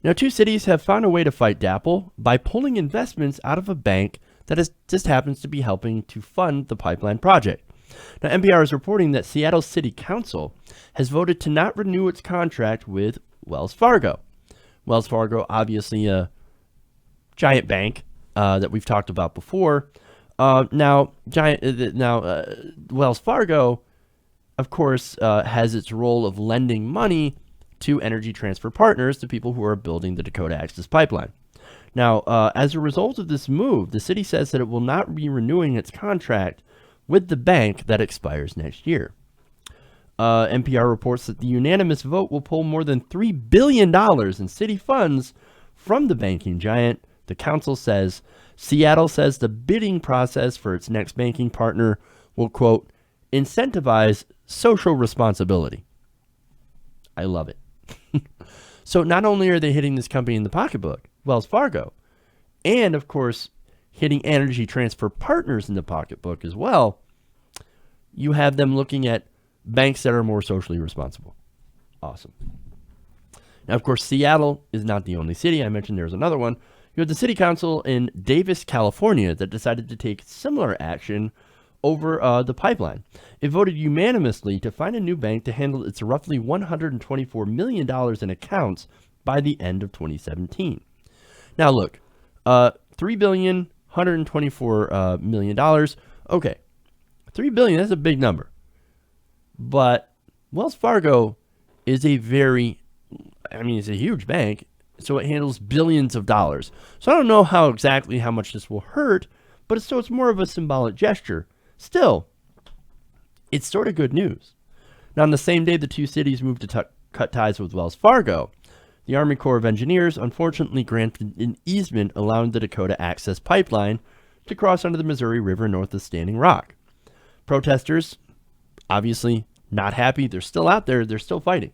Now, two cities have found a way to fight DAPL by pulling investments out of a bank that just happens to be helping to fund the pipeline project. Now, NPR is reporting that Seattle City Council has voted to not renew its contract with Wells Fargo. Wells Fargo, obviously a giant bank that we've talked about before. Wells Fargo, of course, has its role of lending money to Energy Transfer Partners, the people who are building the Dakota Access Pipeline. Now, as a result of this move, the city says that it will not be renewing its contract with the bank that expires next year. NPR reports that the unanimous vote will pull more than $3 billion in city funds from the banking giant. The council says Seattle says the bidding process for its next banking partner will, quote, incentivize social responsibility. I love it. So not only are they hitting this company in the pocketbook, Wells Fargo, and of course hitting Energy Transfer Partners in the pocketbook as well, you have them looking at banks that are more socially responsible. Awesome. Now, of course, Seattle is not the only city. I mentioned there's another one. You have the city council in Davis, California, that decided to take similar action over the pipeline. It voted unanimously to find a new bank to handle its roughly $124 million in accounts by the end of 2017. Now, look, $3,124 million. Okay, $3 billion, that's a big number. But Wells Fargo is it's a huge bank, so it handles billions of dollars. So I don't know how much this will hurt, but it's more of a symbolic gesture. Still, it's sort of good news. Now, on the same day the two cities moved to cut ties with Wells Fargo, the Army Corps of Engineers unfortunately granted an easement allowing the Dakota Access Pipeline to cross under the Missouri River north of Standing Rock. Protesters, obviously not happy. They're still out there. They're still fighting.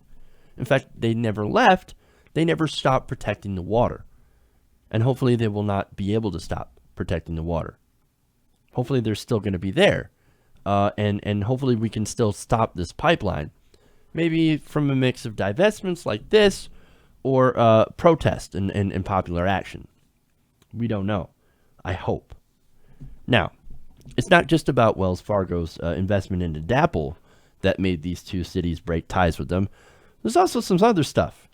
In fact, they never left. They never stopped protecting the water. And hopefully they will not be able to stop protecting the water. Hopefully they're still going to be there. And hopefully we can still stop this pipeline. Maybe from a mix of divestments like this or protest and popular action. We don't know. I hope. Now, it's not just about Wells Fargo's investment into DAPL that made these two cities break ties with them. There's also some other stuff.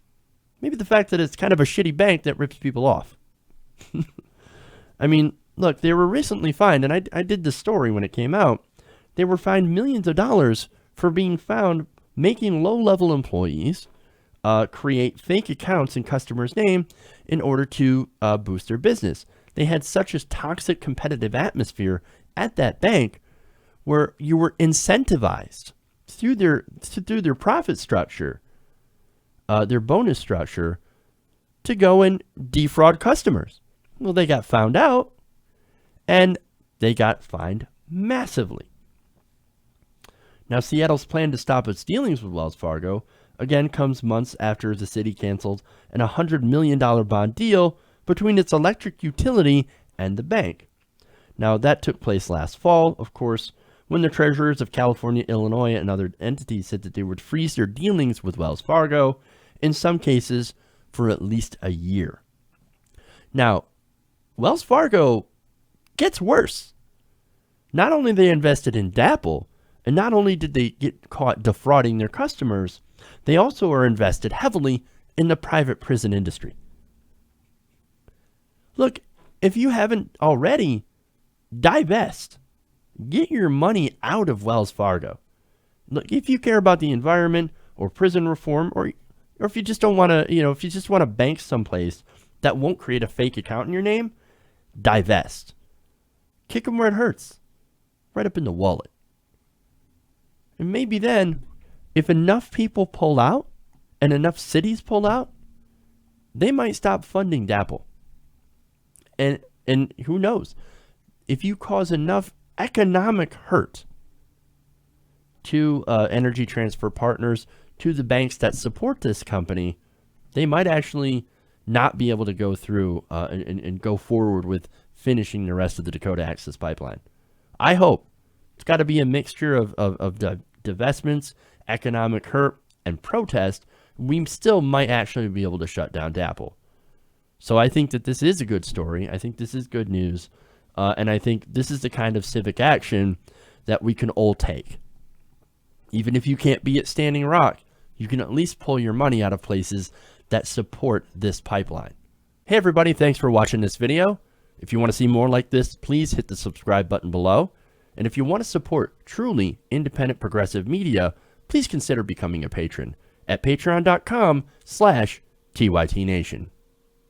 Maybe the fact that it's kind of a shitty bank that rips people off. I mean, look, they were recently fined, and I did this story when it came out. They were fined millions of dollars for being found making low-level employees create fake accounts in customers' name in order to boost their business. They had such a toxic competitive atmosphere at that bank where you were incentivized through their profit structure, their bonus structure, to go and defraud customers. Well, they got found out, and they got fined massively. Now, Seattle's plan to stop its dealings with Wells Fargo again comes months after the city canceled an $100 million bond deal between its electric utility and the bank. Now, that took place last fall, of course, when the treasurers of California, Illinois, and other entities said that they would freeze their dealings with Wells Fargo, in some cases for at least a year. Now, Wells Fargo gets worse. Not only they invested in DAPL, and not only did they get caught defrauding their customers, they also are invested heavily in the private prison industry. Look, if you haven't already, divest. Get your money out of Wells Fargo. Look, if you care about the environment or prison reform, or if you just don't want to, if you just want to bank someplace that won't create a fake account in your name, divest. Kick them where it hurts. Right up in the wallet. And maybe then, if enough people pull out and enough cities pull out, they might stop funding DAPL. And who knows? If you cause enough economic hurt to Energy Transfer Partners, to the banks that support this company, they might actually not be able to go through and go forward with finishing the rest of the Dakota Access Pipeline. I hope. It's got to be a mixture of divestments, economic hurt, and protest. We still might actually be able to shut down DAPL. So I think that this is a good story. I think this is good news. And I think this is the kind of civic action that we can all take. Even if you can't be at Standing Rock, you can at least pull your money out of places that support this pipeline. Hey everybody, thanks for watching this video. If you want to see more like this, please hit the subscribe button below. And if you want to support truly independent progressive media, please consider becoming a patron at patreon.com/TYTNation.